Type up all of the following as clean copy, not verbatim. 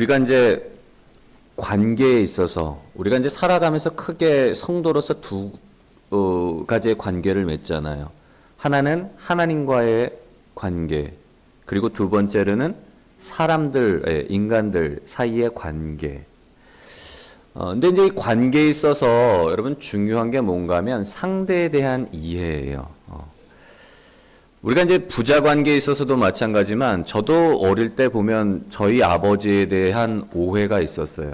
우리가 이제 관계에 있어서 우리가 이제 살아가면서 크게 성도로서 두 가지의 관계를 맺잖아요. 하나는 하나님과의 관계, 그리고 두 번째로는 사람들, 인간들 사이의 관계. 근데 이제 이 관계에 있어서 여러분 중요한 게 뭔가 하면 상대에 대한 이해예요. 우리가 이제 부자 관계에 있어서도 마찬가지지만 저도 어릴 때 보면 저희 아버지에 대한 오해가 있었어요.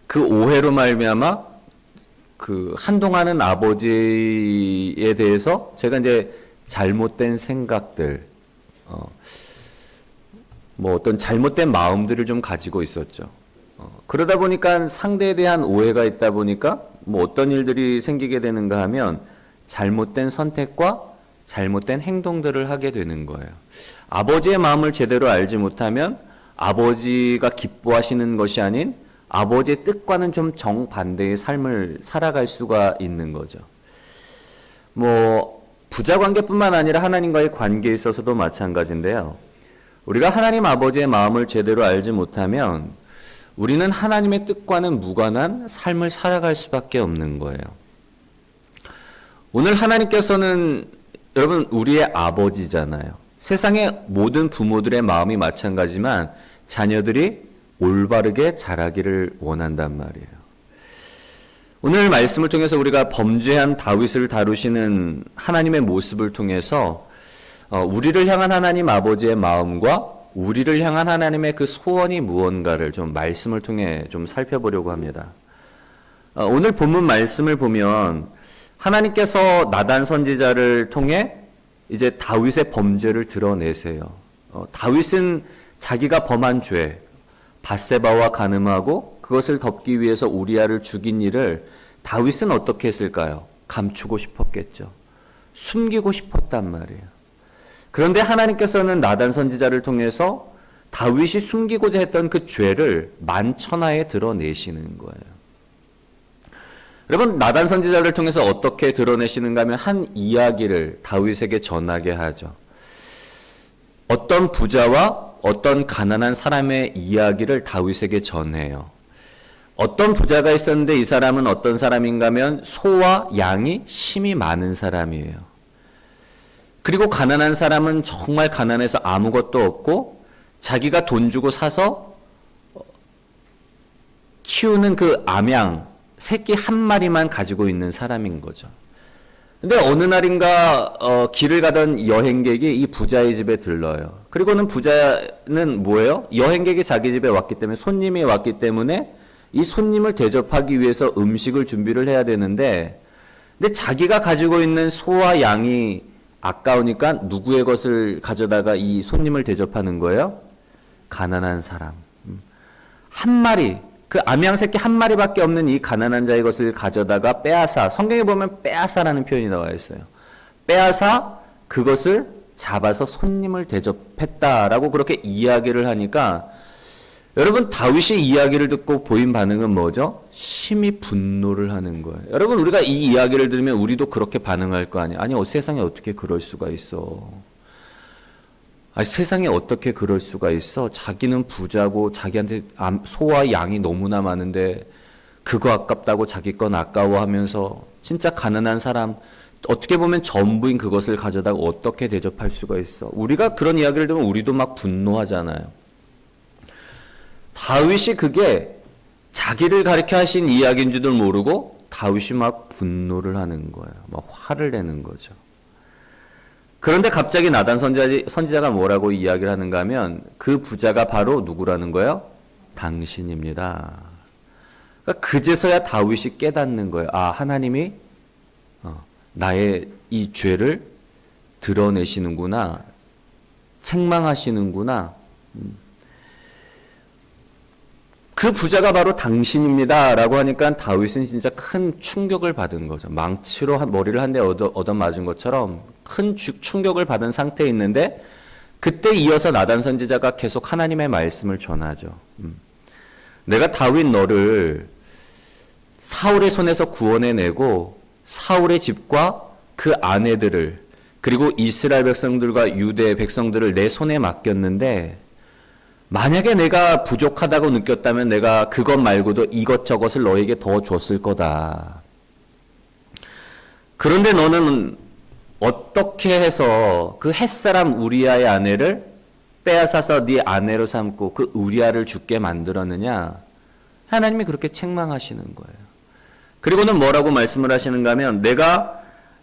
그 오해로 말미암아 그 한동안은 아버지에 대해서 제가 이제 잘못된 생각들, 뭐 어떤 잘못된 마음들을 좀 가지고 있었죠. 그러다 보니까 상대에 대한 오해가 있다 보니까 뭐 어떤 일들이 생기게 되는가 하면 잘못된 선택과 잘못된 행동들을 하게 되는 거예요. 아버지의 마음을 제대로 알지 못하면 아버지가 기뻐하시는 것이 아닌 아버지의 뜻과는 좀 정반대의 삶을 살아갈 수가 있는 거죠. 뭐 부자 관계뿐만 아니라 하나님과의 관계에 있어서도 마찬가지인데요. 우리가 하나님 아버지의 마음을 제대로 알지 못하면 우리는 하나님의 뜻과는 무관한 삶을 살아갈 수밖에 없는 거예요. 오늘 하나님께서는 여러분 우리의 아버지잖아요. 세상의 모든 부모들의 마음이 마찬가지지만 자녀들이 올바르게 자라기를 원한단 말이에요. 오늘 말씀을 통해서 우리가 범죄한 다윗을 다루시는 하나님의 모습을 통해서 우리를 향한 하나님 아버지의 마음과 우리를 향한 하나님의 그 소원이 무언가를 좀 말씀을 통해 좀 살펴보려고 합니다. 오늘 본문 말씀을 보면 하나님께서 나단 선지자를 통해 이제 다윗의 범죄를 드러내세요. 다윗은 자기가 범한 죄, 밧세바와 간음하고 그것을 덮기 위해서 우리아를 죽인 일을 다윗은 어떻게 했을까요? 감추고 싶었겠죠. 숨기고 싶었단 말이에요. 그런데 하나님께서는 나단 선지자를 통해서 다윗이 숨기고자 했던 그 죄를 만천하에 드러내시는 거예요. 여러분, 나단 선지자를 통해서 어떻게 드러내시는가 하면 한 이야기를 다윗에게 전하게 하죠. 어떤 부자와 어떤 가난한 사람의 이야기를 다윗에게 전해요. 어떤 부자가 있었는데 이 사람은 어떤 사람인가 하면 소와 양이 심이 많은 사람이에요. 그리고 가난한 사람은 정말 가난해서 아무것도 없고 자기가 돈 주고 사서 키우는 그 암양 새끼 한 마리만 가지고 있는 사람인 거죠. 근데 어느 날인가 길을 가던 여행객이 이 부자의 집에 들러요. 그리고는 부자는 뭐예요? 여행객이 자기 집에 왔기 때문에 손님이 왔기 때문에 이 손님을 대접하기 위해서 음식을 준비를 해야 되는데 근데 자기가 가지고 있는 소와 양이 아까우니까 누구의 것을 가져다가 이 손님을 대접하는 거예요? 가난한 사람. 한 마리, 그 암양 새끼 한 마리밖에 없는 이 가난한 자의 것을 가져다가 빼앗아, 성경에 보면 빼앗아라는 표현이 나와 있어요. 빼앗아 그것을 잡아서 손님을 대접했다라고 그렇게 이야기를 하니까 여러분 다윗의 이야기를 듣고 보인 반응은 뭐죠? 심히 분노를 하는 거예요. 여러분 우리가 이 이야기를 들으면 우리도 그렇게 반응할 거 아니에요. 아니 세상에 어떻게 그럴 수가 있어. 아니 세상에 어떻게 그럴 수가 있어. 자기는 부자고 자기한테 소와 양이 너무나 많은데 그거 아깝다고 자기 건 아까워하면서 진짜 가난한 사람 어떻게 보면 전부인 그것을 가져다가 어떻게 대접할 수가 있어. 우리가 그런 이야기를 들으면 우리도 막 분노하잖아요. 다윗이 그게 자기를 가리켜 하신 이야기인 줄도 모르고 다윗이 막 분노를 하는 거예요. 막 화를 내는 거죠. 그런데 갑자기 나단 선지자가 뭐라고 이야기를 하는가 하면 그 부자가 바로 누구라는 거예요? 당신입니다. 그러니까 그제서야 다윗이 깨닫는 거예요. 아, 하나님이 나의 이 죄를 드러내시는구나. 책망하시는구나. 그 부자가 바로 당신입니다. 라고 하니까 다윗은 진짜 큰 충격을 받은 거죠. 망치로 머리를 한 대 얻어맞은 것처럼 큰 충격을 받은 상태에 있는데 그때 이어서 나단 선지자가 계속 하나님의 말씀을 전하죠. 내가 다윗 너를 사울의 손에서 구원해내고 사울의 집과 그 아내들을 그리고 이스라엘 백성들과 유대 백성들을 내 손에 맡겼는데 만약에 내가 부족하다고 느꼈다면 내가 그것 말고도 이것저것을 너에게 더 줬을 거다. 그런데 너는 어떻게 해서 그 햇사람 우리아의 아내를 빼앗아서 네 아내로 삼고 그 우리아를 죽게 만들었느냐? 하나님이 그렇게 책망하시는 거예요. 그리고는 뭐라고 말씀을 하시는가 하면 내가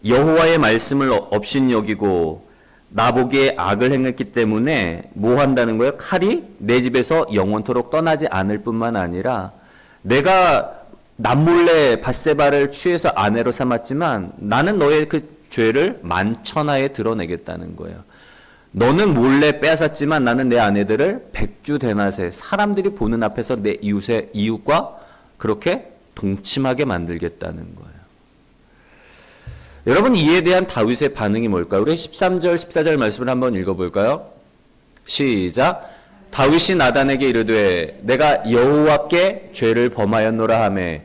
여호와의 말씀을 업신여기고 나보기에 악을 행했기 때문에 뭐 한다는 거예요? 칼이 내 집에서 영원토록 떠나지 않을 뿐만 아니라 내가 남몰래 밧세바를 취해서 아내로 삼았지만 나는 너의 그 죄를 만천하에 드러내겠다는 거예요. 너는 몰래 빼앗았지만 나는 내 아내들을 백주대낮에 사람들이 보는 앞에서 내 이웃과 그렇게 동침하게 만들겠다는 거예요. 여러분 이에 대한 다윗의 반응이 뭘까요? 우리 13절 14절 말씀을 한번 읽어볼까요? 시작. 다윗이 나단에게 이르되 내가 여호와께 죄를 범하였노라 하매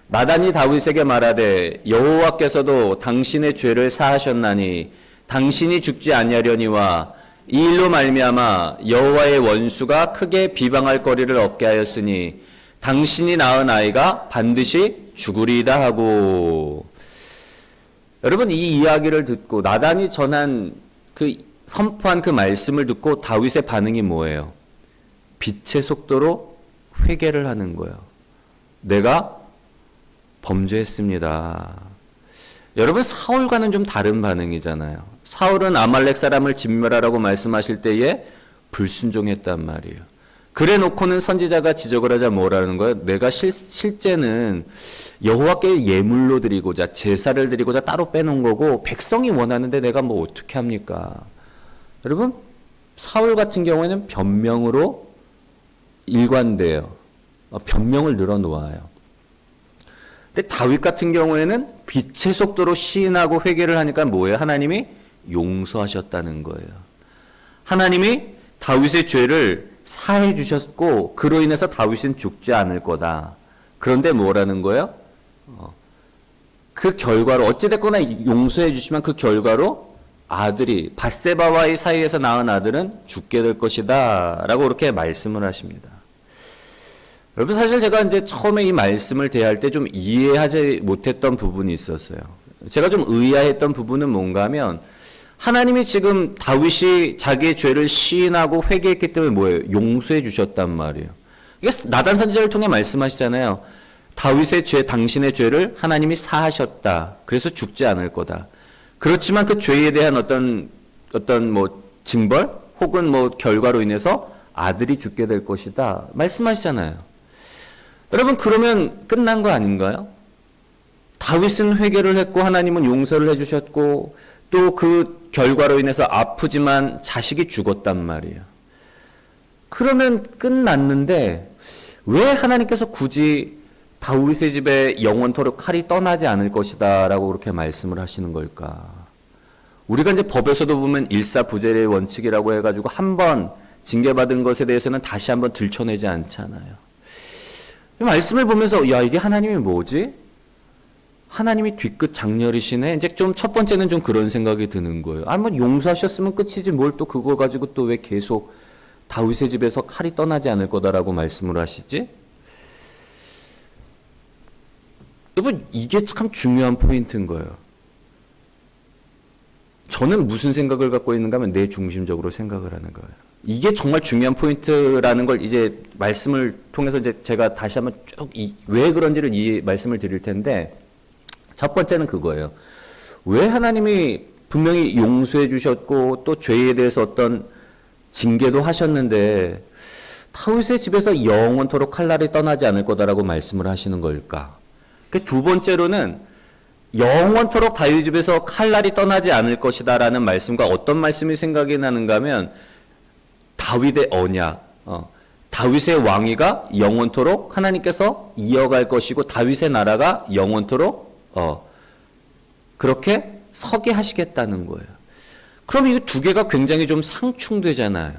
나단이 다윗에게 말하되 여호와께서도 당신의 죄를 사하셨나니 당신이 죽지 아니하려니와 이 일로 말미암아 여호와의 원수가 크게 비방할 거리를 얻게 하였으니 당신이 낳은 아이가 반드시 죽으리이다 하고. 여러분 이 이야기를 듣고 나단이 전한 그 선포한 그 말씀을 듣고 다윗의 반응이 뭐예요? 빛의 속도로 회개를 하는 거예요. 내가 범죄했습니다. 여러분 사울과는 좀 다른 반응이잖아요. 사울은 아말렉 사람을 진멸하라고 말씀하실 때에 불순종했단 말이에요. 그래 놓고는 선지자가 지적을 하자 뭐라는 거예요? 내가 실제는 여호와께 예물로 드리고자 제사를 드리고자 따로 빼놓은 거고 백성이 원하는데 내가 뭐 어떻게 합니까? 여러분 사울 같은 경우에는 변명으로 일관돼요. 변명을 늘어놓아요. 근데 다윗 같은 경우에는 빛의 속도로 시인하고 회개를 하니까 뭐예요? 하나님이 용서하셨다는 거예요. 하나님이 다윗의 죄를 사해 주셨고 그로 인해서 다윗은 죽지 않을 거다. 그런데 뭐라는 거예요? 그 결과로 어찌됐거나 용서해 주시면 그 결과로 아들이 밧세바와의 사이에서 낳은 아들은 죽게 될 것이다 라고 그렇게 말씀을 하십니다. 여러분 사실 제가 이제 처음에 이 말씀을 대할 때 좀 이해하지 못했던 부분이 있었어요. 제가 좀 의아했던 부분은 뭔가 하면 하나님이 지금 다윗이 자기의 죄를 시인하고 회개했기 때문에 뭐예요? 용서해 주셨단 말이에요. 이게 나단 선지자를 통해 말씀하시잖아요. 다윗의 죄, 당신의 죄를 하나님이 사하셨다. 그래서 죽지 않을 거다. 그렇지만 그 죄에 대한 어떤 뭐 징벌 혹은 뭐 결과로 인해서 아들이 죽게 될 것이다. 말씀하시잖아요. 여러분 그러면 끝난 거 아닌가요? 다윗은 회개를 했고 하나님은 용서를 해주셨고 또 그 결과로 인해서 아프지만 자식이 죽었단 말이에요. 그러면 끝났는데 왜 하나님께서 굳이 다윗의 집에 영원토록 칼이 떠나지 않을 것이다 라고 그렇게 말씀을 하시는 걸까? 우리가 이제 법에서도 보면 일사부재의 원칙이라고 해가지고 한번 징계받은 것에 대해서는 다시 한번 들춰내지 않잖아요. 이 말씀을 보면서 야 이게 하나님이 뭐지? 하나님이 뒤끝 장렬이시네. 이제 좀 첫 번째는 좀 그런 생각이 드는 거예요. 뭐 용서하셨으면 끝이지 뭘 또 그거 가지고 또 왜 계속 다윗의 집에서 칼이 떠나지 않을 거다라고 말씀을 하시지? 여러분 이게 참 중요한 포인트인 거예요. 저는 무슨 생각을 갖고 있는가 하면 내 중심적으로 생각을 하는 거예요. 이게 정말 중요한 포인트라는 걸 이제 말씀을 통해서 이제 제가 다시 한번 쭉 왜 그런지를 이 말씀을 드릴 텐데 첫 번째는 그거예요. 왜 하나님이 분명히 용서해 주셨고 또 죄에 대해서 어떤 징계도 하셨는데 다윗의 집에서 영원토록 칼날이 떠나지 않을 거다라고 말씀을 하시는 걸까? 두 번째로는 영원토록 다윗 집에서 칼날이 떠나지 않을 것이다라는 말씀과 어떤 말씀이 생각이 나는가 하면 다윗의 언약, 다윗의 왕위가 영원토록 하나님께서 이어갈 것이고 다윗의 나라가 영원토록 그렇게 서게 하시겠다는 거예요. 그럼 이 두 개가 굉장히 좀 상충되잖아요.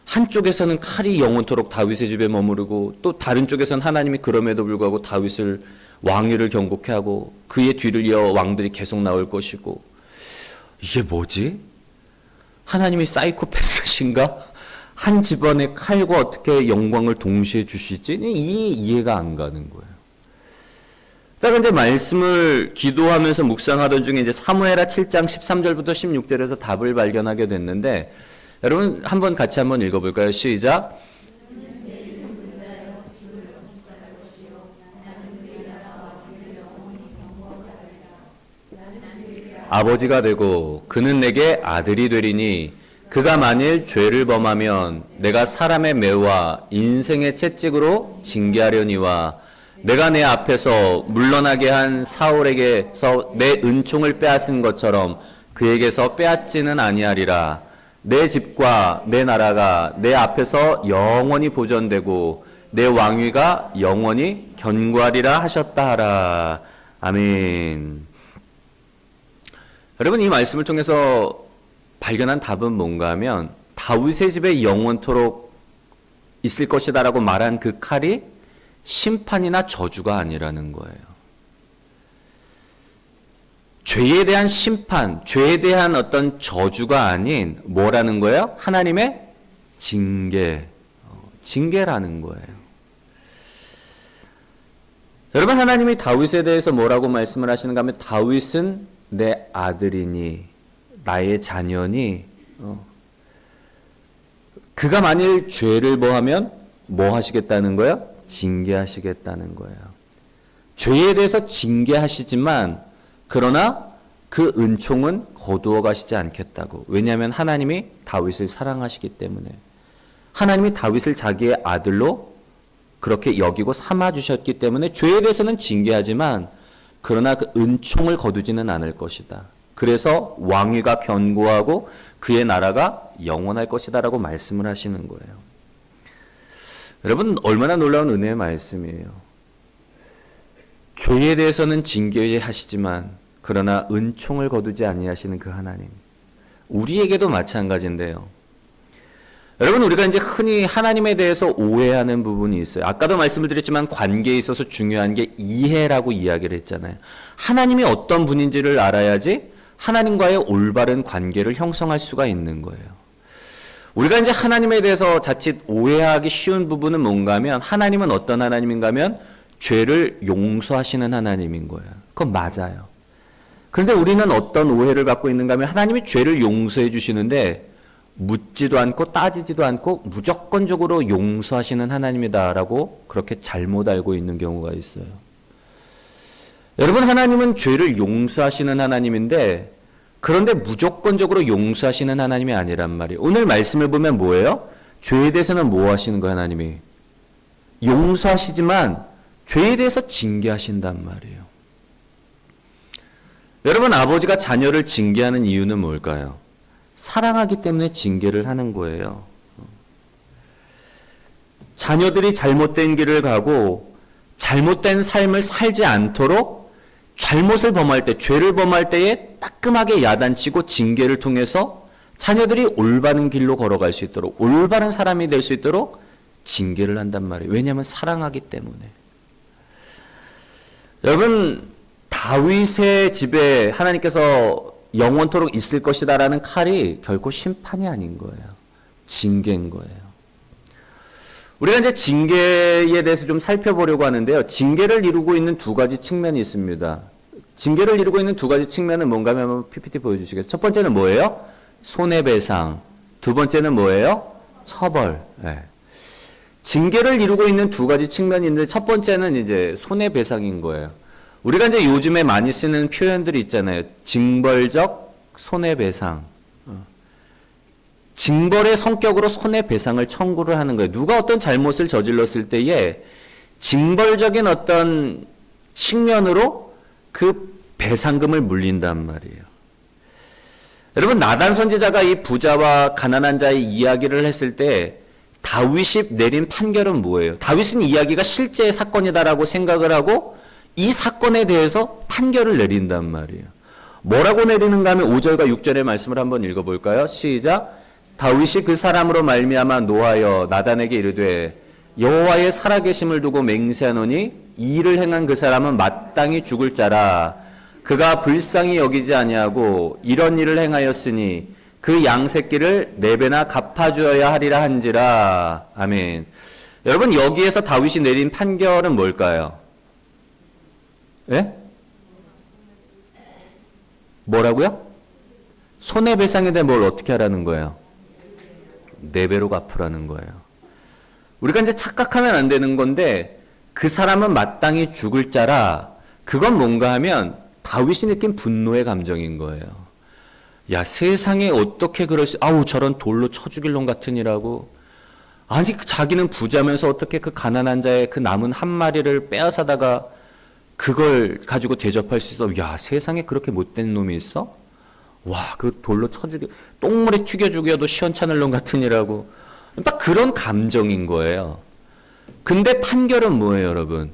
한쪽에서는 칼이 영원토록 다윗의 집에 머무르고 또 다른 쪽에서는 하나님이 그럼에도 불구하고 다윗을 왕위를 경고케 하고 그의 뒤를 이어 왕들이 계속 나올 것이고 이게 뭐지? 하나님이 사이코패스신가? 한 집안의 칼과 어떻게 영광을 동시에 주시지? 이해가 안 가는 거예요. 딱 이제 말씀을 기도하면서 묵상하던 중에 이제 사무엘하 7장 13절부터 16절에서 답을 발견하게 됐는데, 여러분 한번 같이 한번 읽어볼까요? 시작. 아버지가 되고 그는 내게 아들이 되리니 그가 만일 죄를 범하면 내가 사람의 매와 인생의 채찍으로 징계하려니와 내가 내 앞에서 물러나게 한 사울에게서 내 은총을 빼앗은 것처럼 그에게서 빼앗지는 아니하리라. 내 집과 내 나라가 내 앞에서 영원히 보존되고 내 왕위가 영원히 견고하리라 하셨다 하라. 아멘. 여러분, 이 말씀을 통해서 발견한 답은 뭔가 하면 다윗의 집에 영원토록 있을 것이다 라고 말한 그 칼이 심판이나 저주가 아니라는 거예요. 죄에 대한 심판, 죄에 대한 어떤 저주가 아닌 뭐라는 거예요? 하나님의 징계라는 거예요. 여러분, 하나님이 다윗에 대해서 뭐라고 말씀을 하시는가 하면 다윗은 내 아들이니 나의 자녀니 그가 만일 죄를 범하면 뭐 하시겠다는 거예요? 징계하시겠다는 거예요. 죄에 대해서 징계하시지만 그러나 그 은총은 거두어 가시지 않겠다고. 왜냐하면 하나님이 다윗을 사랑하시기 때문에. 하나님이 다윗을 자기의 아들로 그렇게 여기고 삼아주셨기 때문에 죄에 대해서는 징계하지만 그러나 그 은총을 거두지는 않을 것이다. 그래서 왕위가 견고하고 그의 나라가 영원할 것이다 라고 말씀을 하시는 거예요. 여러분, 얼마나 놀라운 은혜의 말씀이에요. 죄에 대해서는 징계하시지만 그러나 은총을 거두지 아니하시는 그 하나님. 우리에게도 마찬가지인데요. 여러분, 우리가 이제 흔히 하나님에 대해서 오해하는 부분이 있어요. 아까도 말씀을 드렸지만 관계에 있어서 중요한 게 이해라고 이야기를 했잖아요. 하나님이 어떤 분인지를 알아야지 하나님과의 올바른 관계를 형성할 수가 있는 거예요. 우리가 이제 하나님에 대해서 자칫 오해하기 쉬운 부분은 뭔가 하면 하나님은 어떤 하나님인가 하면 죄를 용서하시는 하나님인 거예요. 그건 맞아요. 그런데 우리는 어떤 오해를 갖고 있는가 하면 하나님이 죄를 용서해 주시는데 묻지도 않고 따지지도 않고 무조건적으로 용서하시는 하나님이다라고 그렇게 잘못 알고 있는 경우가 있어요. 여러분, 하나님은 죄를 용서하시는 하나님인데 그런데 무조건적으로 용서하시는 하나님이 아니란 말이에요. 오늘 말씀을 보면 뭐예요? 죄에 대해서는 뭐 하시는 거예요? 하나님이 용서하시지만 죄에 대해서 징계하신단 말이에요. 여러분, 아버지가 자녀를 징계하는 이유는 뭘까요? 사랑하기 때문에 징계를 하는 거예요. 자녀들이 잘못된 길을 가고 잘못된 삶을 살지 않도록 잘못을 범할 때, 죄를 범할 때에 따끔하게 야단치고 징계를 통해서 자녀들이 올바른 길로 걸어갈 수 있도록, 올바른 사람이 될 수 있도록 징계를 한단 말이에요. 왜냐하면 사랑하기 때문에. 여러분, 다윗의 집에 하나님께서 영원토록 있을 것이다라는 칼이 결코 심판이 아닌 거예요. 징계인 거예요. 우리가 이제 징계에 대해서 좀 살펴보려고 하는데요. 징계를 이루고 있는 두 가지 측면이 있습니다. 징계를 이루고 있는 두 가지 측면은 뭔가 하면 PPT 보여주시겠어요? 첫 번째는 뭐예요? 손해배상. 두 번째는 뭐예요? 처벌. 네. 징계를 이루고 있는 두 가지 측면이 있는데 첫 번째는 이제 손해배상인 거예요. 우리가 이제 요즘에 많이 쓰는 표현들이 있잖아요. 징벌적 손해배상. 징벌의 성격으로 손해배상을 청구를 하는 거예요. 누가 어떤 잘못을 저질렀을 때에 징벌적인 어떤 측면으로 그 배상금을 물린단 말이에요. 여러분, 나단 선지자가 이 부자와 가난한 자의 이야기를 했을 때 다윗이 내린 판결은 뭐예요? 다윗은 이야기가 실제의 사건이다라고 생각을 하고 이 사건에 대해서 판결을 내린단 말이에요. 뭐라고 내리는가 하면 5절과 6절의 말씀을 한번 읽어볼까요? 시작. 다윗이 그 사람으로 말미암아 노하여 나단에게 이르되 여호와의 살아계심을 두고 맹세하노니 이 일을 행한 그 사람은 마땅히 죽을 자라. 그가 불쌍히 여기지 아니하고 이런 일을 행하였으니 그 양 새끼를 4배나 갚아주어야 하리라 한지라. 아멘. 여러분, 여기에서 다윗이 내린 판결은 뭘까요? 예? 뭐라고요? 손해배상에 대해 뭘 어떻게 하라는 거예요? 4배로 갚으라는 거예요. 우리가 이제 착각하면 안 되는 건데, 그 사람은 마땅히 죽을 자라. 그건 뭔가 하면 다윗이 느낀 분노의 감정인 거예요. 야, 세상에 어떻게 아우, 저런 돌로 쳐 죽일 놈 같으니라고. 아니, 자기는 부자면서 어떻게 그 가난한 자의 그 남은 한 마리를 빼앗아다가 그걸 가지고 대접할 수 있어? 야, 세상에 그렇게 못된 놈이 있어? 와, 그 돌로 쳐 똥물에 튀겨 죽여도 시원찮을 놈 같으니라고. 딱 그런 감정인 거예요. 근데 판결은 뭐예요, 여러분?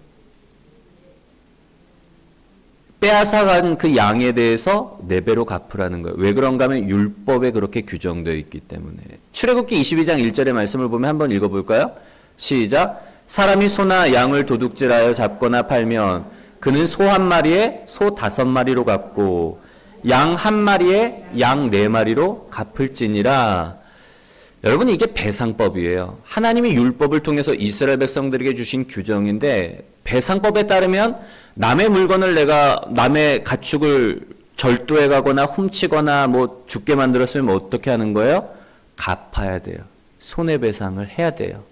빼앗아간 그 양에 대해서 4배로 갚으라는 거예요. 왜 그런가 하면 율법에 그렇게 규정되어 있기 때문에. 출애굽기 22장 1절의 말씀을 보면 한번 읽어볼까요? 시작. 사람이 소나 양을 도둑질하여 잡거나 팔면 그는 소 한 마리에 소 5마리로 갚고 양 한 마리에 양 4마리로 갚을지니라. 여러분, 이게 배상법이에요. 하나님이 율법을 통해서 이스라엘 백성들에게 주신 규정인데, 배상법에 따르면 남의 물건을 내가 남의 가축을 절도해 가거나 훔치거나 뭐 죽게 만들었으면 어떻게 하는 거예요? 갚아야 돼요. 손해배상을 해야 돼요.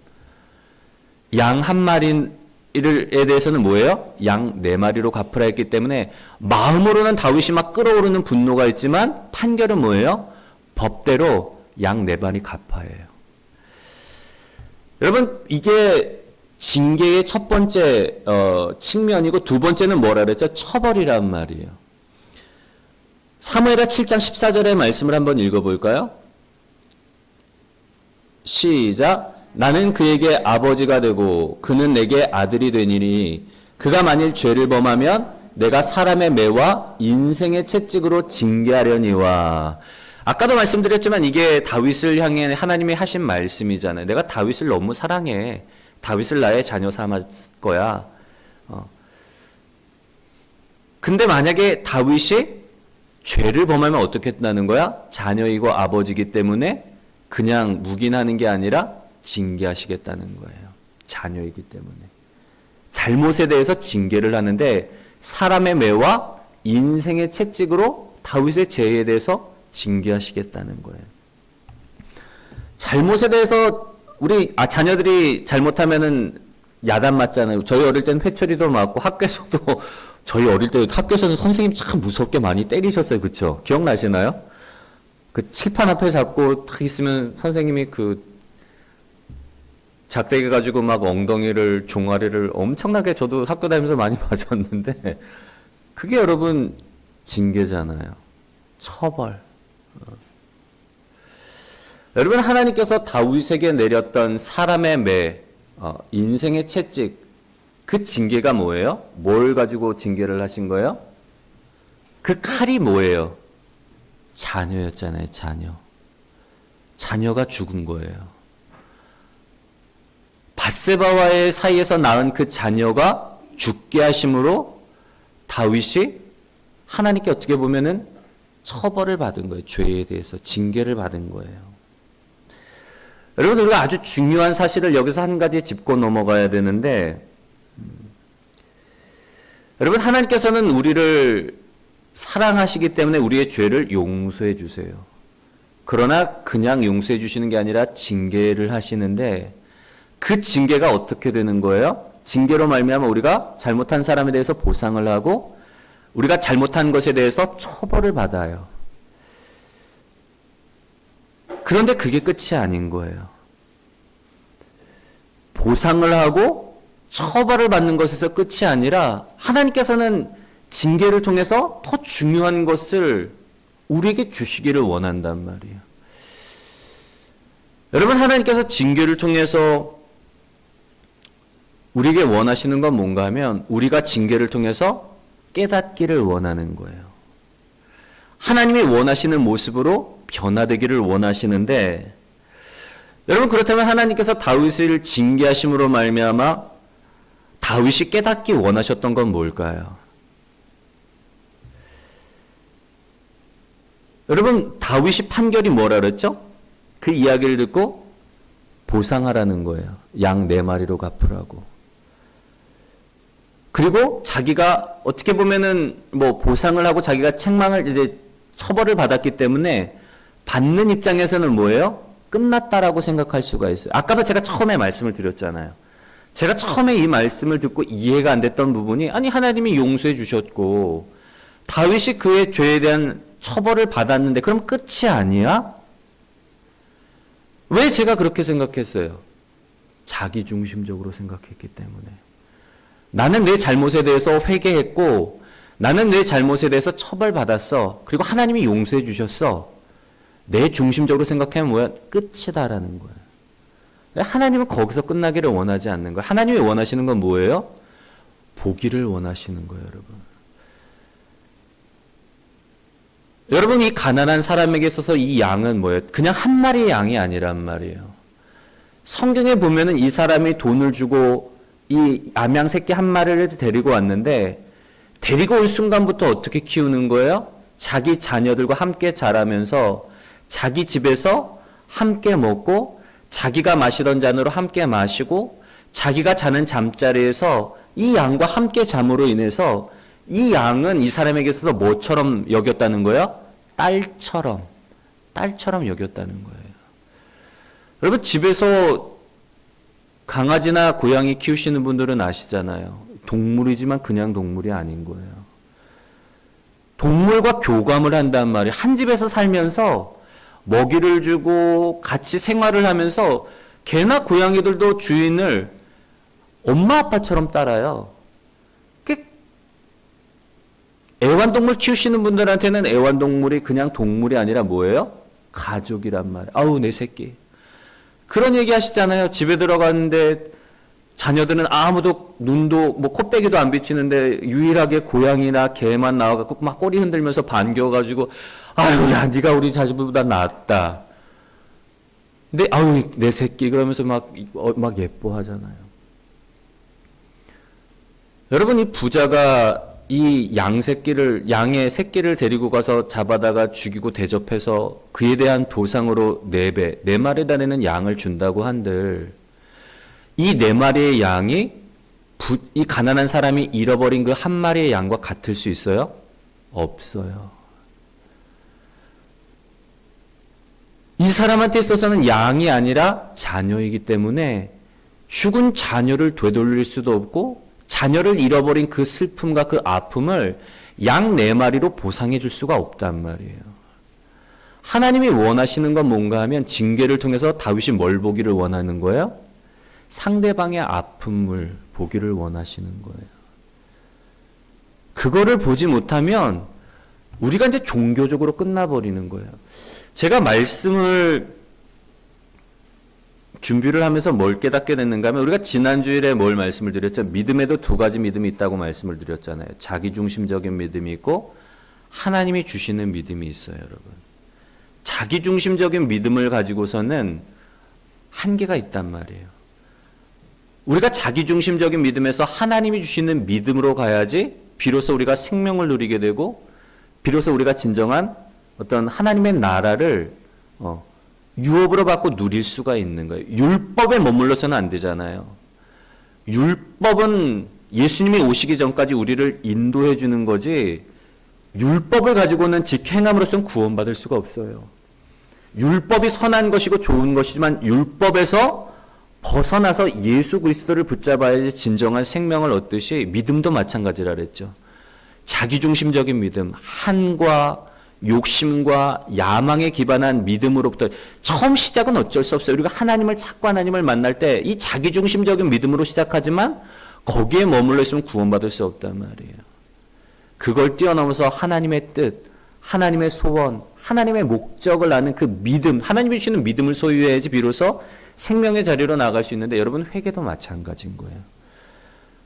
양 한 마리에 대해서는 뭐예요? 양 4마리로 갚으라 했기 때문에 마음으로는 다윗이 막 끓어오르는 분노가 있지만 판결은 뭐예요? 법대로 양 4마리 갚아야 해요. 여러분, 이게 징계의 첫 번째 측면이고, 두 번째는 뭐라 그랬죠? 처벌이란 말이에요. 사무엘하 7장 14절의 말씀을 한번 읽어볼까요? 시작. 나는 그에게 아버지가 되고 그는 내게 아들이 되니니 그가 만일 죄를 범하면 내가 사람의 매와 인생의 채찍으로 징계하려니와. 아까도 말씀드렸지만 이게 다윗을 향해 하나님이 하신 말씀이잖아요. 내가 다윗을 너무 사랑해. 다윗을 나의 자녀 삼을 거야. 근데 만약에 다윗이 죄를 범하면 어떻게 된다는 거야? 자녀이고 아버지이기 때문에 그냥 묵인하는 게 아니라 징계하시겠다는 거예요. 자녀이기 때문에. 잘못에 대해서 징계를 하는데 사람의 매와 인생의 채찍으로 다윗의 죄에 대해서 징계하시겠다는 거예요. 잘못에 대해서 자녀들이 잘못하면은 야단 맞잖아요. 저희 어릴 때는 회초리도 맞고 학교에서도 저희 어릴 때 학교에서는 선생님 참 무섭게 많이 때리셨어요. 그쵸? 기억나시나요? 그 칠판 앞에 잡고 딱 있으면 선생님이 그 작대기 가지고 막 엉덩이를 종아리를 엄청나게 저도 학교 다니면서 많이 맞았는데 그게 여러분 징계잖아요. 처벌. 여러분, 하나님께서 다윗에게 내렸던 사람의 매, 인생의 채찍, 그 징계가 뭐예요? 뭘 가지고 징계를 하신 거예요? 그 칼이 뭐예요? 자녀였잖아요, 자녀. 자녀가 죽은 거예요. 밧세바와의 사이에서 낳은 그 자녀가 죽게 하심으로 다윗이 하나님께 어떻게 보면은 처벌을 받은 거예요. 죄에 대해서 징계를 받은 거예요. 여러분, 우리가 아주 중요한 사실을 여기서 한 가지 짚고 넘어가야 되는데, 여러분, 하나님께서는 우리를 사랑하시기 때문에 우리의 죄를 용서해 주세요. 그러나 그냥 용서해 주시는 게 아니라 징계를 하시는데, 그 징계가 어떻게 되는 거예요? 징계로 말미암아 우리가 잘못한 사람에 대해서 보상을 하고 우리가 잘못한 것에 대해서 처벌을 받아요. 그런데 그게 끝이 아닌 거예요. 보상을 하고 처벌을 받는 것에서 끝이 아니라 하나님께서는 징계를 통해서 더 중요한 것을 우리에게 주시기를 원한단 말이에요. 여러분, 하나님께서 징계를 통해서 우리에게 원하시는 건 뭔가 하면 우리가 징계를 통해서 깨닫기를 원하는 거예요. 하나님이 원하시는 모습으로 변화되기를 원하시는데, 여러분, 그렇다면 하나님께서 다윗을 징계하심으로 말미암아 다윗이 깨닫기 원하셨던 건 뭘까요? 여러분 다윗이 판결이 뭐라 그랬죠? 그 이야기를 듣고 보상하라는 거예요. 양 4마리로 갚으라고. 그리고 자기가 어떻게 보면은 뭐 보상을 하고 자기가 책망을 이제 처벌을 받았기 때문에 받는 입장에서는 뭐예요? 끝났다라고 생각할 수가 있어요. 아까도 제가 처음에 말씀을 드렸잖아요. 제가 처음에 이 말씀을 듣고 이해가 안 됐던 부분이 아니 하나님이 용서해 주셨고 다윗이 그의 죄에 대한 처벌을 받았는데 그럼 끝이 아니야? 왜 제가 그렇게 생각했어요? 자기중심적으로 생각했기 때문에. 나는 내 잘못에 대해서 회개했고 나는 내 잘못에 대해서 처벌받았어. 그리고 하나님이 용서해 주셨어. 내 중심적으로 생각하면 뭐야? 끝이다라는 거예요. 하나님은 거기서 끝나기를 원하지 않는 거예요. 하나님이 원하시는 건 뭐예요? 보기를 원하시는 거예요, 여러분. 여러분, 이 가난한 사람에게 있어서 이 양은 뭐예요? 그냥 한 마리의 양이 아니란 말이에요. 성경에 보면은 이 사람이 돈을 주고 이 암양 새끼 한 마리를 데리고 왔는데 데리고 올 순간부터 어떻게 키우는 거예요? 자기 자녀들과 함께 자라면서 자기 집에서 함께 먹고 자기가 마시던 잔으로 함께 마시고 자기가 자는 잠자리에서 이 양과 함께 잠으로 인해서 이 양은 이 사람에게 있어서 뭐처럼 여겼다는 거예요? 딸처럼 여겼다는 거예요. 여러분 집에서 강아지나 고양이 키우시는 분들은 아시잖아요. 동물이지만 그냥 동물이 아닌 거예요. 동물과 교감을 한단 말이에요. 한 집에서 살면서 먹이를 주고 같이 생활을 하면서 개나 고양이들도 주인을 엄마 아빠처럼 따라요. 애완동물 키우시는 분들한테는 애완동물이 그냥 동물이 아니라 뭐예요? 가족이란 말이에요. 아우 내 새끼. 그런 얘기 하시잖아요. 집에 들어갔는데 자녀들은 아무도 눈도 뭐 코빼기도 안 비치는데 유일하게 고양이나 개만 나와갖고 막 꼬리 흔들면서 반겨가지고 아유 야 네가 우리 자식보다 낫다. 근데 아유 내 새끼 그러면서 막 예뻐하잖아요. 여러분 이 부자가 이 양의 새끼를 데리고 가서 잡아다가 죽이고 대접해서 그에 대한 보상으로 4배, 4마리 다니는 양을 준다고 한들 이 4마리의 양이 이 가난한 사람이 잃어버린 그 한 마리의 양과 같을 수 있어요? 없어요. 이 사람한테 있어서는 양이 아니라 자녀이기 때문에 죽은 자녀를 되돌릴 수도 없고 자녀를 잃어버린 그 슬픔과 그 아픔을 양 4마리로 보상해 줄 수가 없단 말이에요. 하나님이 원하시는 건 뭔가 하면 징계를 통해서 다윗이 뭘 보기를 원하는 거예요? 상대방의 아픔을 보기를 원하시는 거예요. 그거를 보지 못하면 우리가 이제 종교적으로 끝나버리는 거예요. 제가 말씀을 준비를 하면서 뭘 깨닫게 됐는가 하면 우리가 지난 주일에 뭘 말씀을 드렸죠? 믿음에도 2가지 믿음이 있다고 말씀을 드렸잖아요. 자기중심적인 믿음이 있고 하나님이 주시는 믿음이 있어요, 여러분. 자기중심적인 믿음을 가지고서는 한계가 있단 말이에요. 우리가 자기중심적인 믿음에서 하나님이 주시는 믿음으로 가야지 비로소 우리가 생명을 누리게 되고 비로소 우리가 진정한 어떤 하나님의 나라를 유업으로 받고 누릴 수가 있는 거예요. 율법에 머물러서는 안 되잖아요. 율법은 예수님이 오시기 전까지 우리를 인도해 주는 거지 율법을 가지고는 직행함으로서는 구원받을 수가 없어요. 율법이 선한 것이고 좋은 것이지만 율법에서 벗어나서 예수 그리스도를 붙잡아야지 진정한 생명을 얻듯이 믿음도 마찬가지라 그랬죠. 자기중심적인 믿음, 한과 욕심과 야망에 기반한 믿음으로부터 처음 시작은 어쩔 수 없어요. 우리가 하나님을 찾고 하나님을 만날 때 이 자기중심적인 믿음으로 시작하지만 거기에 머물러 있으면 구원받을 수 없단 말이에요. 그걸 뛰어넘어서 하나님의 뜻, 하나님의 소원, 하나님의 목적을 아는 그 믿음, 하나님이 주시는 믿음을 소유해야지 비로소 생명의 자리로 나갈 수 있는데 여러분 회개도 마찬가지인 거예요.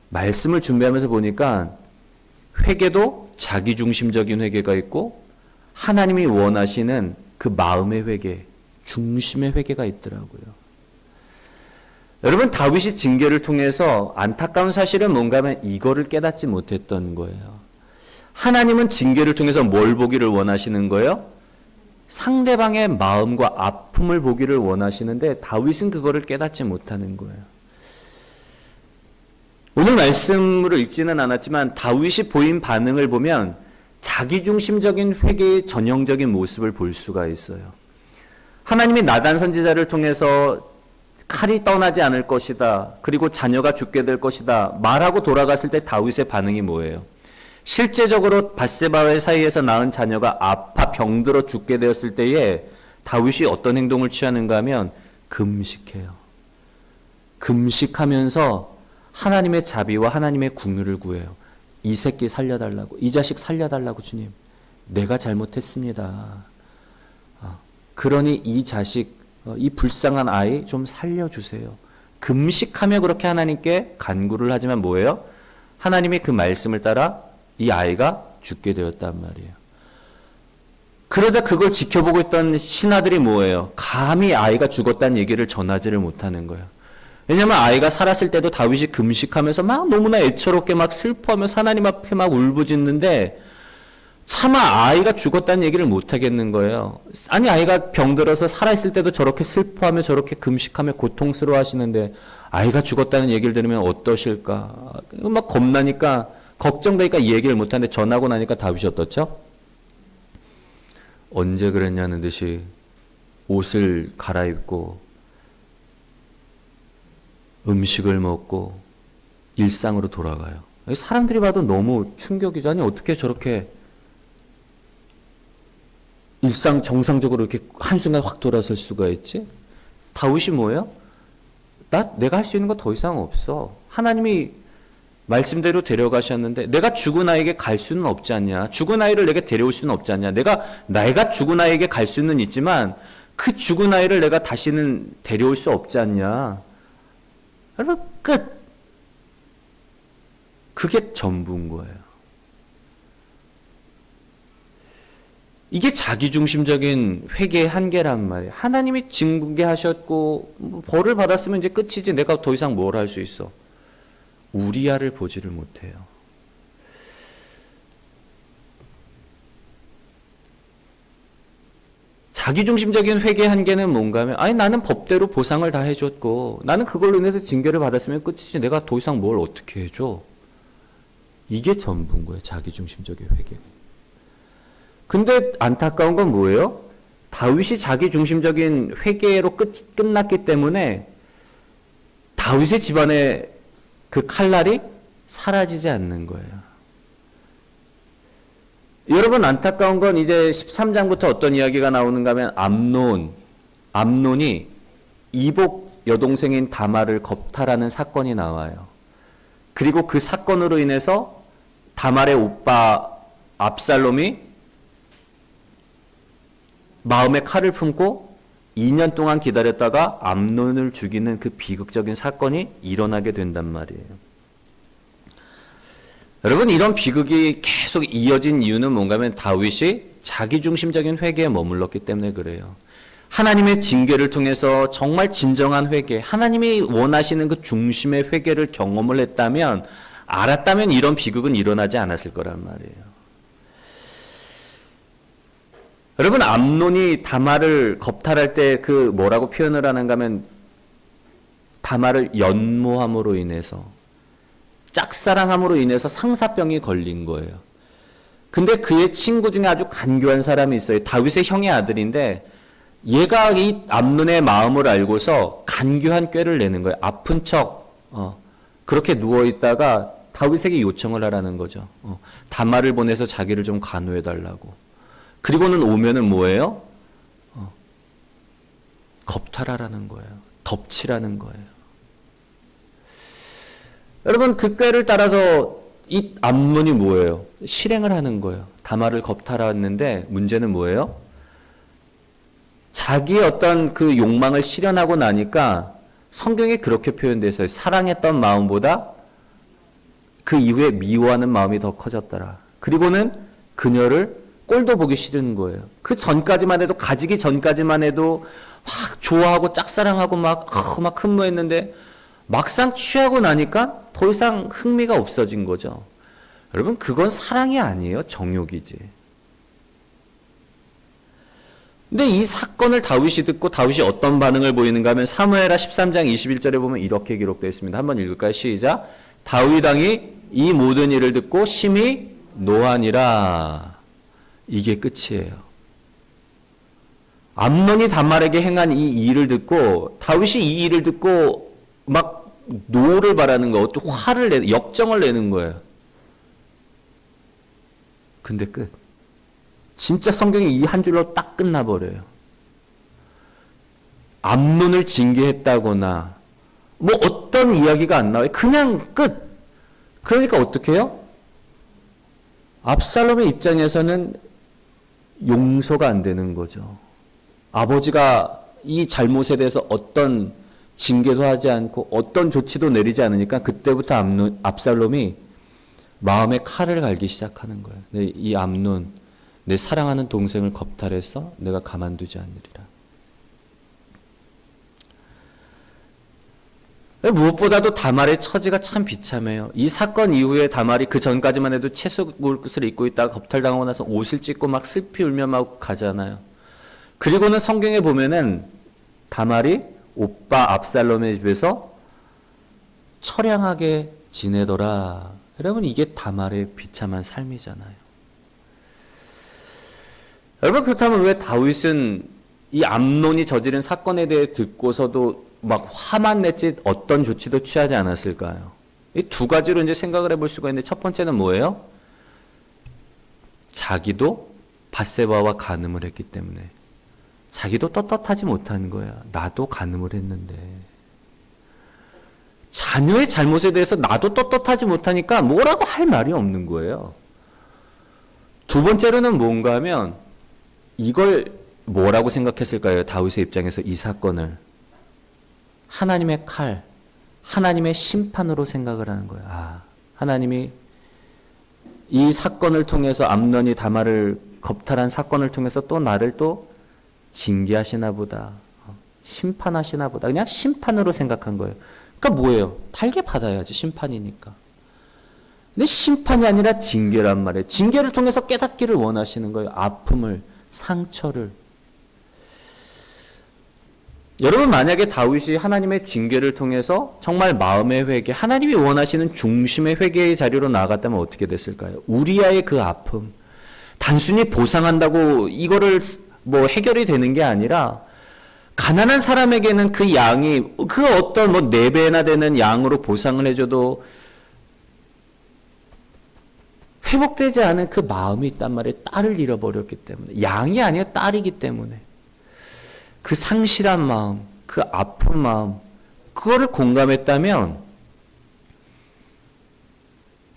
말씀을 준비하면서 보니까 회개도 자기중심적인 회개가 있고 하나님이 원하시는 그 마음의 회개, 중심의 회개가 있더라고요. 여러분 다윗이 징계를 통해서 안타까운 사실은 뭔가 하면 이거를 깨닫지 못했던 거예요. 하나님은 징계를 통해서 뭘 보기를 원하시는 거예요? 상대방의 마음과 아픔을 보기를 원하시는데 다윗은 그거를 깨닫지 못하는 거예요. 오늘 말씀으로 읽지는 않았지만 다윗이 보인 반응을 보면 자기중심적인 회개의 전형적인 모습을 볼 수가 있어요. 하나님이 나단 선지자를 통해서 칼이 떠나지 않을 것이다. 그리고 자녀가 죽게 될 것이다. 말하고 돌아갔을 때 다윗의 반응이 뭐예요? 실제적으로 밧세바와의 사이에서 낳은 자녀가 아파 병들어 죽게 되었을 때에 다윗이 어떤 행동을 취하는가 하면 금식해요. 금식하면서 하나님의 자비와 하나님의 궁유를 구해요. 이 새끼 살려달라고, 이 자식 살려달라고 주님. 내가 잘못했습니다. 그러니 이 자식, 이 불쌍한 아이 좀 살려주세요. 금식하며 그렇게 하나님께 간구를 하지만 뭐예요? 하나님이 그 말씀을 따라 이 아이가 죽게 되었단 말이에요. 그러자 그걸 지켜보고 있던 신하들이 뭐예요? 감히 아이가 죽었다는 얘기를 전하지를 못하는 거예요. 왜냐하면 아이가 살았을 때도 다윗이 금식하면서 막 너무나 애처롭게 막 슬퍼하면서 하나님 앞에 막 울부짖는데 차마 아이가 죽었다는 얘기를 못 하겠는 거예요. 아니 아이가 병들어서 살아있을 때도 저렇게 슬퍼하며 저렇게 금식하며 고통스러워 하시는데 아이가 죽었다는 얘기를 들으면 어떠실까? 막 겁나니까 걱정되니까 이 얘기를 못 하는데 전하고 나니까 다윗이 어떻죠? 언제 그랬냐는 듯이 옷을 갈아입고 음식을 먹고 일상으로 돌아가요. 사람들이 봐도 너무 충격이죠. 아니 어떻게 저렇게 일상 정상적으로 이렇게 한순간 확 돌아설 수가 있지? 다윗이 뭐예요? 내가 할 수 있는 거 더 이상 없어. 하나님이 말씀대로 데려가셨는데 내가 죽은 아이에게 갈 수는 없지 않냐. 죽은 아이를 내게 데려올 수는 없지 않냐. 내가 죽은 아이에게 갈 수는 있지만 그 죽은 아이를 내가 다시는 데려올 수 없지 않냐. 여러분 끝. 그게 전부인 거예요. 이게 자기중심적인 회개의 한계란 말이에요. 하나님이 징계하셨고 벌을 받았으면 이제 끝이지 내가 더 이상 뭘 할 수 있어. 우리아를 보지를 못해요. 자기중심적인 회개의 한계는 뭔가 하면 아니 나는 법대로 보상을 다 해줬고 나는 그걸로 인해서 징계를 받았으면 끝이지 내가 더 이상 뭘 어떻게 해줘. 이게 전부인 거예요. 자기중심적인 회개. 근데 안타까운 건 뭐예요? 다윗이 자기중심적인 회개로 끝났기 때문에 다윗의 집안에 그 칼날이 사라지지 않는 거예요. 여러분 안타까운 건 이제 13장부터 어떤 이야기가 나오는가 하면 암논이 이복 여동생인 다말을 겁탈하는 사건이 나와요. 그리고 그 사건으로 인해서 다말의 오빠 압살롬이 마음에 칼을 품고 2년 동안 기다렸다가 암논을 죽이는 그 비극적인 사건이 일어나게 된단 말이에요. 여러분 이런 비극이 계속 이어진 이유는 뭔가 하면 다윗이 자기중심적인 회개에 머물렀기 때문에 그래요. 하나님의 징계를 통해서 정말 진정한 회개, 하나님이 원하시는 그 중심의 회개를 경험을 했다면 알았다면 이런 비극은 일어나지 않았을 거란 말이에요. 여러분 암논이 다말을 겁탈할 때 그 뭐라고 표현을 하는가 하면 다말을 연모함으로 인해서 짝사랑함으로 인해서 상사병이 걸린 거예요. 근데 그의 친구 중에 아주 간교한 사람이 있어요. 다윗의 형의 아들인데 얘가 이 암논의 마음을 알고서 간교한 꾀를 내는 거예요. 아픈 척 그렇게 누워있다가 다윗에게 요청을 하라는 거죠. 다말을 보내서 자기를 좀 간호해달라고. 그리고는 오면은 뭐예요? 겁탈하라는 거예요. 덮치라는 거예요. 여러분 그 꾀를 따라서 이 암논이 뭐예요? 실행을 하는 거예요. 다말을 겁탈했는데 문제는 뭐예요? 자기의 어떤 그 욕망을 실현하고 나니까 성경에 그렇게 표현되어 있어요. 사랑했던 마음보다 그 이후에 미워하는 마음이 더 커졌더라. 그리고는 그녀를 꼴도 보기 싫은 거예요. 그 전까지만 해도 가지기 전까지만 해도 막 좋아하고 짝사랑하고 막 흠모했는데 막상 취하고 나니까 더 이상 흥미가 없어진 거죠. 여러분 그건 사랑이 아니에요. 정욕이지. 근데 이 사건을 다윗이 듣고 다윗이 어떤 반응을 보이는가 하면 사무엘하 13장 21절에 보면 이렇게 기록되어 있습니다. 한번 읽을까요? 시작. 다윗 왕이 이 모든 일을 듣고 심히 노하니라. 이게 끝이에요. 암논이 다말에게 행한 이 일을 듣고 다윗이 이 일을 듣고 막 노를 바라는 거, 또 화를 내, 역정을 내는 거예요. 근데 끝. 진짜 성경이 이 한 줄로 딱 끝나버려요. 암논을 징계했다거나 뭐 어떤 이야기가 안 나와요. 그냥 끝. 그러니까 어떻게 해요? 압살롬의 입장에서는 용서가 안 되는 거죠. 아버지가 이 잘못에 대해서 어떤 징계도 하지 않고 어떤 조치도 내리지 않으니까 그때부터 압살롬이 마음에 칼을 갈기 시작하는 거예요. 이 암논, 내 사랑하는 동생을 겁탈해서 내가 가만두지 않으리라. 무엇보다도 다말의 처지가 참 비참해요. 이 사건 이후에 다말이 그 전까지만 해도 채소옷을 입고 있다가 겁탈당하고 나서 옷을 찢고 막 슬피 울며 막 가잖아요. 그리고는 성경에 보면은 다말이 오빠 압살롬의 집에서 처량하게 지내더라. 여러분, 이게 다말의 비참한 삶이잖아요. 여러분, 그렇다면 왜 다윗은 이 암논이 저지른 사건에 대해 듣고서도 막 화만 냈지 어떤 조치도 취하지 않았을까요? 이 두 가지로 이제 생각을 해볼 수가 있는데, 첫 번째는 뭐예요? 자기도 밧세바와 간음을 했기 때문에 자기도 떳떳하지 못한 거야. 나도 간음을 했는데. 자녀의 잘못에 대해서 나도 떳떳하지 못하니까 뭐라고 할 말이 없는 거예요. 두 번째로는 뭔가 하면 이걸 뭐라고 생각했을까요? 다윗의 입장에서 이 사건을 하나님의 칼, 하나님의 심판으로 생각을 하는 거예요. 아, 하나님이 이 사건을 통해서 암논이 다말을 겁탈한 사건을 통해서 또 나를 또 징계하시나 보다. 심판하시나 보다. 그냥 심판으로 생각한 거예요. 그러니까 뭐예요? 달게 받아야지, 심판이니까. 근데 심판이 아니라 징계란 말이에요. 징계를 통해서 깨닫기를 원하시는 거예요. 아픔을, 상처를. 여러분, 만약에 다윗이 하나님의 징계를 통해서 정말 마음의 회개, 하나님이 원하시는 중심의 회개의 자리로 나아갔다면 어떻게 됐을까요? 우리아의 그 아픔, 단순히 보상한다고 이거를 뭐 해결이 되는 게 아니라, 가난한 사람에게는 그 양이 그 어떤 뭐 4배나 되는 양으로 보상을 해줘도 회복되지 않은 그 마음이 있단 말이에요. 딸을 잃어버렸기 때문에. 양이 아니라 딸이기 때문에. 그 상실한 마음, 그 아픈 마음, 그거를 공감했다면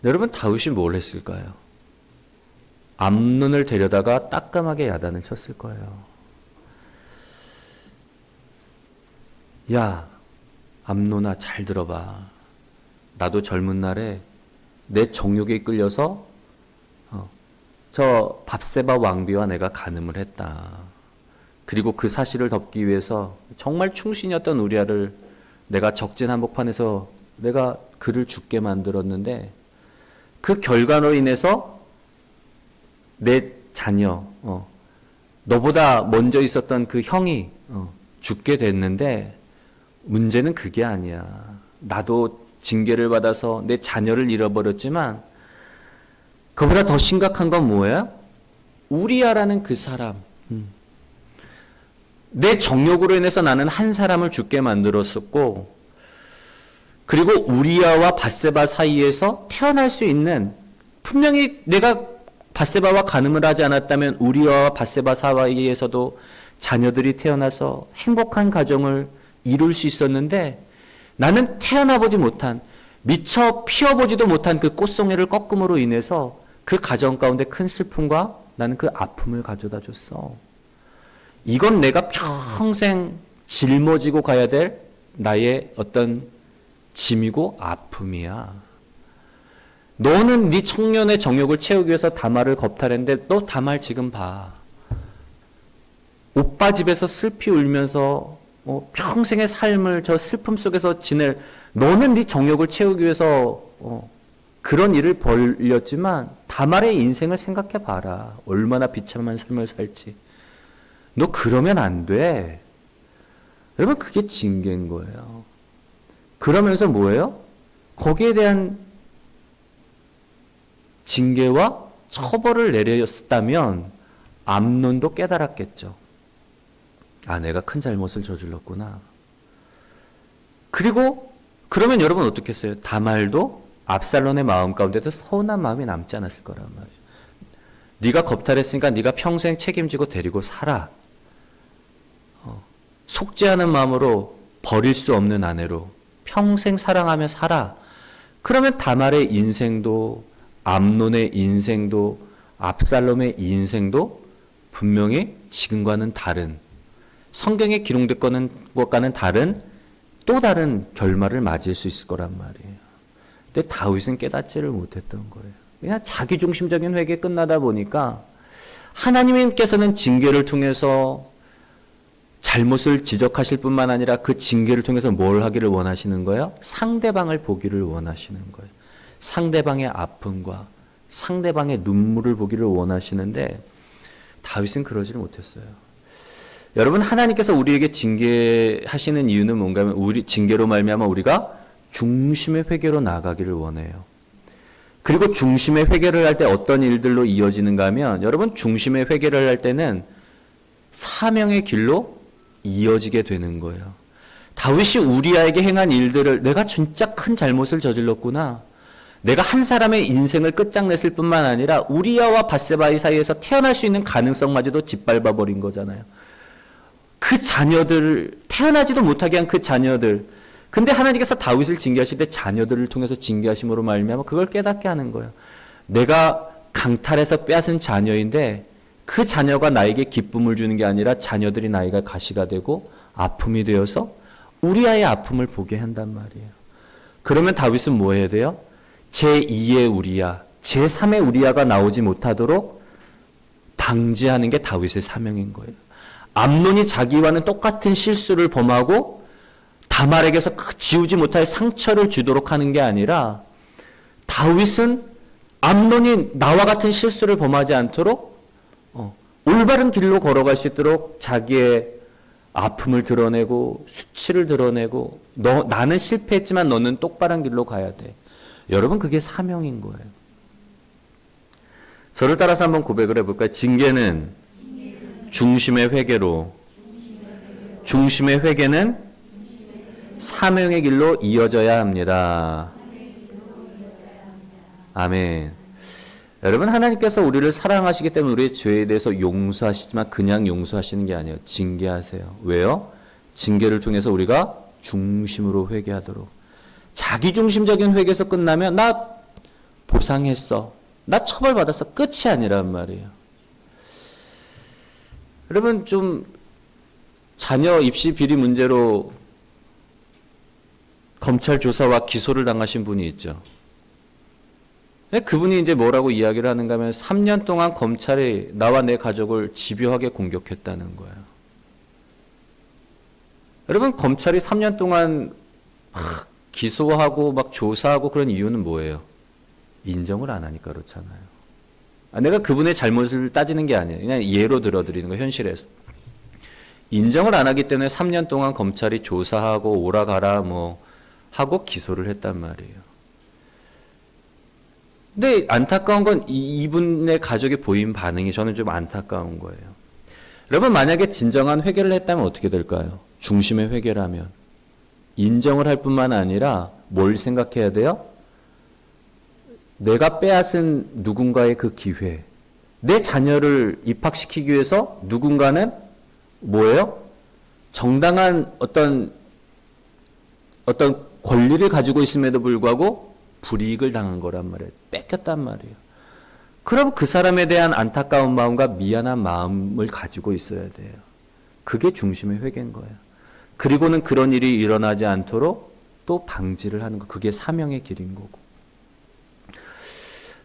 여러분, 다윗이 뭘 했을까요? 암논을 데려다가 따끔하게 야단을 쳤을 거예요. 야, 암논아, 잘 들어봐. 나도 젊은 날에 내 정욕에 이끌려서 저 밧세바 왕비와 내가 간음을 했다. 그리고 그 사실을 덮기 위해서 정말 충신이었던 우리아를 내가 적진 한복판에서 내가 그를 죽게 만들었는데, 그 결과로 인해서 내 자녀, 너보다 먼저 있었던 그 형이 죽게 됐는데, 문제는 그게 아니야. 나도 징계를 받아서 내 자녀를 잃어버렸지만 그보다 더 심각한 건 뭐예요? 우리아라는 그 사람. 내 정욕으로 인해서 나는 한 사람을 죽게 만들었었고, 그리고 우리아와 밧세바 사이에서 태어날 수 있는, 분명히 내가 밧세바와 간음을 하지 않았다면 우리아와 밧세바 사이에서도 자녀들이 태어나서 행복한 가정을 이룰 수 있었는데, 나는 태어나보지 못한, 미처 피어보지도 못한 그 꽃송이를 꺾음으로 인해서 그 가정 가운데 큰 슬픔과 나는 그 아픔을 가져다 줬어. 이건 내가 평생 짊어지고 가야 될 나의 어떤 짐이고 아픔이야. 너는 네 청년의 정욕을 채우기 위해서 다말을 겁탈했는데, 너 다말 지금 봐. 오빠 집에서 슬피 울면서 평생의 삶을 저 슬픔 속에서 지낼, 너는 네 정욕을 채우기 위해서 그런 일을 벌였지만 다말의 인생을 생각해 봐라. 얼마나 비참한 삶을 살지. 너 그러면 안 돼. 여러분 그게 징계인 거예요. 그러면서 뭐예요? 거기에 대한 징계와 처벌을 내렸다면 암논도 깨달았겠죠. 아, 내가 큰 잘못을 저질렀구나. 그리고 그러면 여러분 어떻겠어요? 다말도 압살롬의 마음 가운데도 서운한 마음이 남지 않았을 거란 말이에요. 네가 겁탈했으니까 네가 평생 책임지고 데리고 살아. 속죄하는 마음으로 버릴 수 없는 아내로 평생 사랑하며 살아. 그러면 다말의 인생도 암논의 인생도 압살롬의 인생도 분명히 지금과는 다른, 성경에 기록된 것과는 다른 또 다른 결말을 맞이할 수 있을 거란 말이에요. 근데 다윗은 깨닫지를 못했던 거예요. 그냥 자기중심적인 회개에 끝나다 보니까 하나님께서는 징계를 통해서 잘못을 지적하실 뿐만 아니라 그 징계를 통해서 뭘 하기를 원하시는 거예요? 상대방을 보기를 원하시는 거예요. 상대방의 아픔과 상대방의 눈물을 보기를 원하시는데 다윗은 그러지를 못했어요. 여러분, 하나님께서 우리에게 징계하시는 이유는 뭔가 하면 우리 징계로 말미암아 우리가 중심의 회개로 나아가기를 원해요. 그리고 중심의 회개를 할 때 어떤 일들로 이어지는가 하면 여러분 중심의 회개를 할 때는 사명의 길로 이어지게 되는 거예요. 다윗이 우리아에게 행한 일들을 내가 진짜 큰 잘못을 저질렀구나. 내가 한 사람의 인생을 끝장냈을 뿐만 아니라 우리아와 밧세바의 사이에서 태어날 수 있는 가능성마저도 짓밟아버린 거잖아요. 그 자녀들을 태어나지도 못하게 한 그 자녀들. 근데 하나님께서 다윗을 징계하실 때 자녀들을 통해서 징계하심으로 말미암아 그걸 깨닫게 하는 거예요. 내가 강탈해서 빼앗은 자녀인데 그 자녀가 나에게 기쁨을 주는 게 아니라 자녀들이 나에게 가시가 되고 아픔이 되어서 우리아의 아픔을 보게 한단 말이에요. 그러면 다윗은 뭐 해야 돼요? 제2의 우리아, 제3의 우리아가 나오지 못하도록 방지하는 게 다윗의 사명인 거예요. 암논이 자기와는 똑같은 실수를 범하고 다말에게서 지우지 못할 상처를 주도록 하는 게 아니라 다윗은 암논이 나와 같은 실수를 범하지 않도록 올바른 길로 걸어갈 수 있도록 자기의 아픔을 드러내고 수치를 드러내고 나는 실패했지만 너는 똑바른 길로 가야 돼. 여러분 그게 사명인 거예요. 저를 따라서 한번 고백을 해볼까요? 징계는 중심의 회개로, 중심의 회개는 사명의 길로 이어져야 합니다. 아멘. 여러분 하나님께서 우리를 사랑하시기 때문에 우리의 죄에 대해서 용서하시지만 그냥 용서하시는 게 아니에요. 징계하세요. 왜요? 징계를 통해서 우리가 중심으로 회개하도록. 자기중심적인 회개에서 끝나면 나 보상했어. 나 처벌받았어. 끝이 아니란 말이에요. 여러분 좀 자녀 입시 비리 문제로 검찰 조사와 기소를 당하신 분이 있죠. 그분이 이제 뭐라고 이야기를 하는가 하면 3년 동안 검찰이 나와 내 가족을 집요하게 공격했다는 거예요. 여러분 검찰이 3년 동안 막 기소하고 막 조사하고 그런 이유는 뭐예요? 인정을 안 하니까 그렇잖아요. 내가 그분의 잘못을 따지는 게 아니에요. 그냥 예로 들어드리는 거 현실에서. 인정을 안 하기 때문에 3년 동안 검찰이 조사하고 오라가라 뭐 하고 기소를 했단 말이에요. 근데 안타까운 건 이분의 가족이 보인 반응이 저는 좀 안타까운 거예요. 여러분 만약에 진정한 회개를 했다면 어떻게 될까요? 중심의 회개라면 인정을 할 뿐만 아니라 뭘 생각해야 돼요? 내가 빼앗은 누군가의 그 기회, 내 자녀를 입학시키기 위해서 누군가는 뭐예요? 정당한 어떤 권리를 가지고 있음에도 불구하고 불이익을 당한 거란 말이에요. 뺏겼단 말이에요. 그럼 그 사람에 대한 안타까운 마음과 미안한 마음을 가지고 있어야 돼요. 그게 중심의 회개인 거예요. 그리고는 그런 일이 일어나지 않도록 또 방지를 하는 거. 그게 사명의 길인 거고.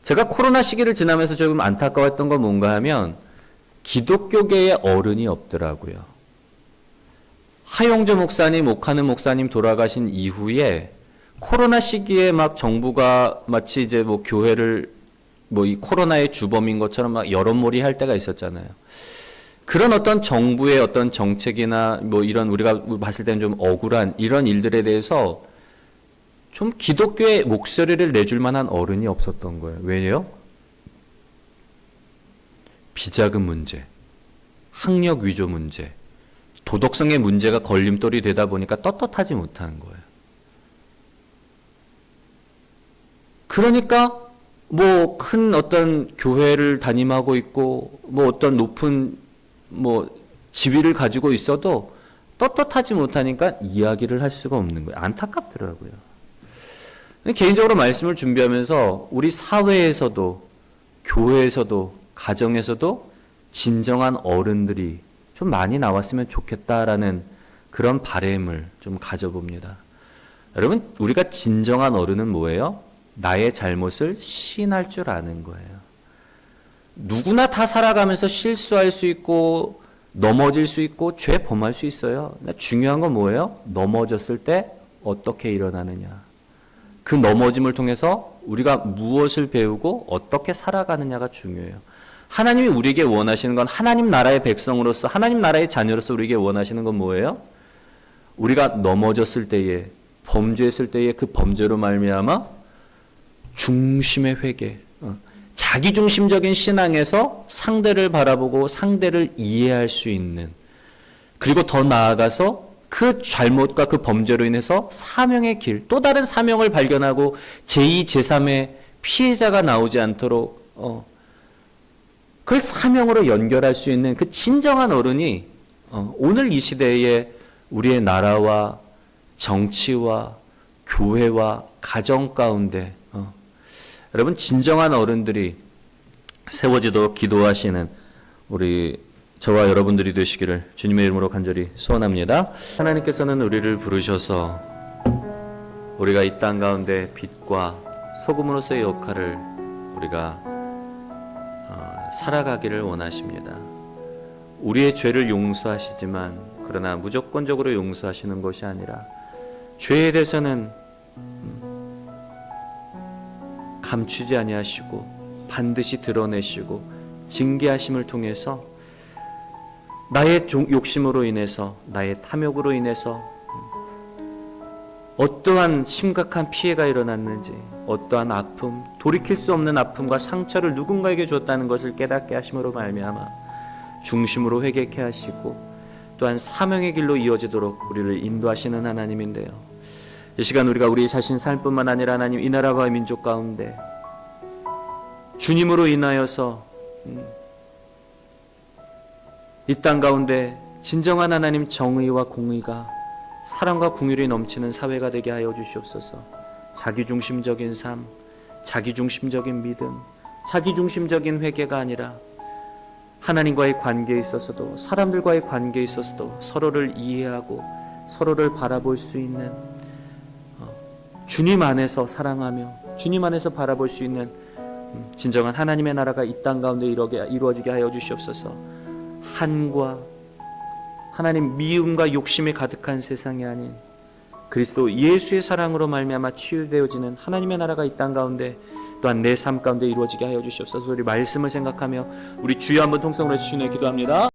제가 코로나 시기를 지나면서 조금 안타까웠던 건 뭔가 하면 기독교계에 어른이 없더라고요. 하용조 목사님, 옥하는 목사님 돌아가신 이후에 코로나 시기에 막 정부가 마치 이제 뭐 교회를 뭐 이 코로나의 주범인 것처럼 막 여론몰이 할 때가 있었잖아요. 그런 어떤 정부의 어떤 정책이나 뭐 이런 우리가 봤을 때는 좀 억울한 이런 일들에 대해서 좀 기독교의 목소리를 내줄 만한 어른이 없었던 거예요. 왜요? 비자금 문제, 학력 위조 문제, 도덕성의 문제가 걸림돌이 되다 보니까 떳떳하지 못하는 거예요. 그러니까 뭐 큰 어떤 교회를 담임하고 있고 뭐 어떤 높은 뭐 지위를 가지고 있어도 떳떳하지 못하니까 이야기를 할 수가 없는 거예요. 안타깝더라고요. 개인적으로 말씀을 준비하면서 우리 사회에서도 교회에서도 가정에서도 진정한 어른들이 좀 많이 나왔으면 좋겠다라는 그런 바람을 좀 가져봅니다. 여러분, 우리가 진정한 어른은 뭐예요? 나의 잘못을 시인할 줄 아는 거예요. 누구나 다 살아가면서 실수할 수 있고 넘어질 수 있고 죄 범할 수 있어요. 중요한 건 뭐예요? 넘어졌을 때 어떻게 일어나느냐. 그 넘어짐을 통해서 우리가 무엇을 배우고 어떻게 살아가느냐가 중요해요. 하나님이 우리에게 원하시는 건 하나님 나라의 백성으로서 하나님 나라의 자녀로서 우리에게 원하시는 건 뭐예요? 우리가 넘어졌을 때에 범죄했을 때에 그 범죄로 말미암아 중심의 회개, 자기중심적인 신앙에서 상대를 바라보고 상대를 이해할 수 있는, 그리고 더 나아가서 그 잘못과 그 범죄로 인해서 사명의 길, 또 다른 사명을 발견하고 제2, 제3의 피해자가 나오지 않도록 그걸 사명으로 연결할 수 있는 그 진정한 어른이 오늘 이 시대에 우리의 나라와 정치와 교회와 가정 가운데 여러분, 진정한 어른들이 세워지도록 기도하시는 우리 저와 여러분들이 되시기를 주님의 이름으로 간절히 소원합니다. 하나님께서는 우리를 부르셔서 우리가 이 땅 가운데 빛과 소금으로서의 역할을 우리가 살아가기를 원하십니다. 우리의 죄를 용서하시지만 그러나 무조건적으로 용서하시는 것이 아니라 죄에 대해서는 감추지 아니하시고 반드시 드러내시고 징계하심을 통해서 나의 욕심으로 인해서 나의 탐욕으로 인해서 어떠한 심각한 피해가 일어났는지 어떠한 아픔, 돌이킬 수 없는 아픔과 상처를 누군가에게 줬다는 것을 깨닫게 하심으로 말미암아 중심으로 회개케 하시고 또한 사명의 길로 이어지도록 우리를 인도하시는 하나님인데요. 이 시간 우리가 우리 자신 삶뿐만 아니라 하나님 이 나라와 민족 가운데 주님으로 인하여서 이 땅 가운데 진정한 하나님 정의와 공의가 사랑과 긍휼이 넘치는 사회가 되게 하여 주시옵소서. 자기중심적인 삶, 자기중심적인 믿음, 자기중심적인 회개가 아니라 하나님과의 관계에 있어서도 사람들과의 관계에 있어서도 서로를 이해하고 서로를 바라볼 수 있는 주님 안에서 사랑하며 주님 안에서 바라볼 수 있는 진정한 하나님의 나라가 이 땅 가운데 이루어지게 하여 주시옵소서. 한과 하나님 미움과 욕심이 가득한 세상이 아닌 그리스도 예수의 사랑으로 말미암아 치유되어지는 하나님의 나라가 이 땅 가운데 또한 내 삶 가운데 이루어지게 하여 주시옵소서. 우리 말씀을 생각하며 우리 주여 한번 통성으로 주시네 기도합니다.